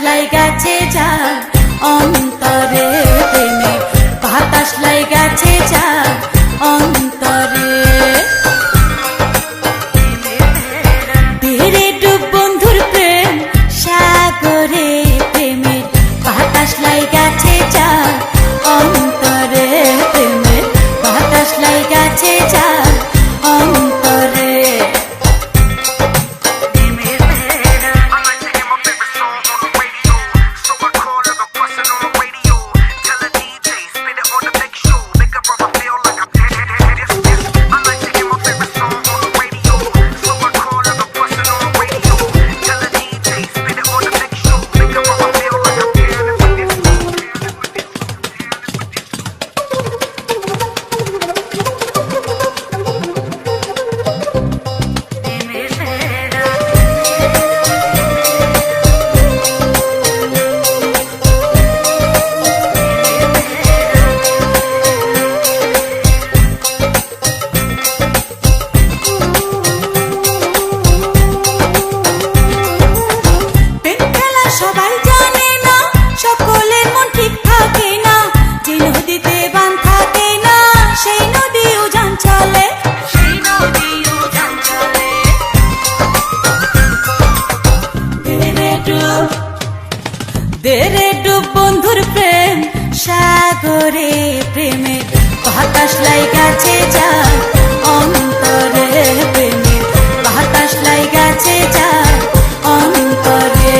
লাইগাছে যা অন্তরে প্রেমে বাতাস লাইগাছে যা অন্তরে ধীরে ডুব বন্ধুর প্রেম সাগরে প্রেমে বাতাস লাইগাছে যা অন্তরে প্রেমে বাতাস লাইগাছে যা অন্তরে সবাই জানে না সকলের মন ঠিক থাকে না যে নদীতে বান থাকে না সেই নদী উজান চলে দেরে ডুব বন্ধুর প্রেম সাগরে প্রেমে বাতাস লাইগাছে যা অন্তরে প্রেমে বাতাস লাইগাছে যা অন্তরে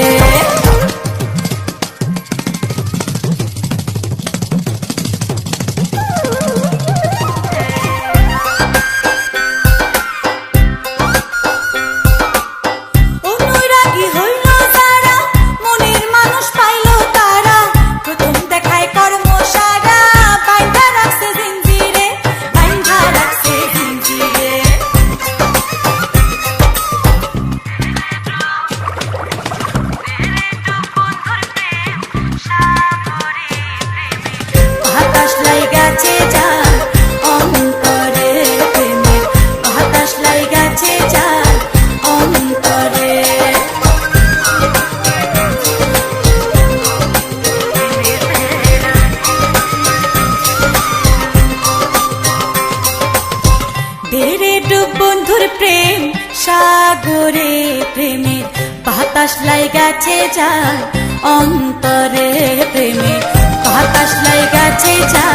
বাতাস লাইগাছে যা অন্তরে প্রেমে বাতাস লাইগাছে যা অন্তরে ধীরে ডুব বন্ধুর প্রেম সাগরে প্রেমে বাতাস লাইগাছে যা অন্তরে প্রেমে বাতাস লাইগাছে যা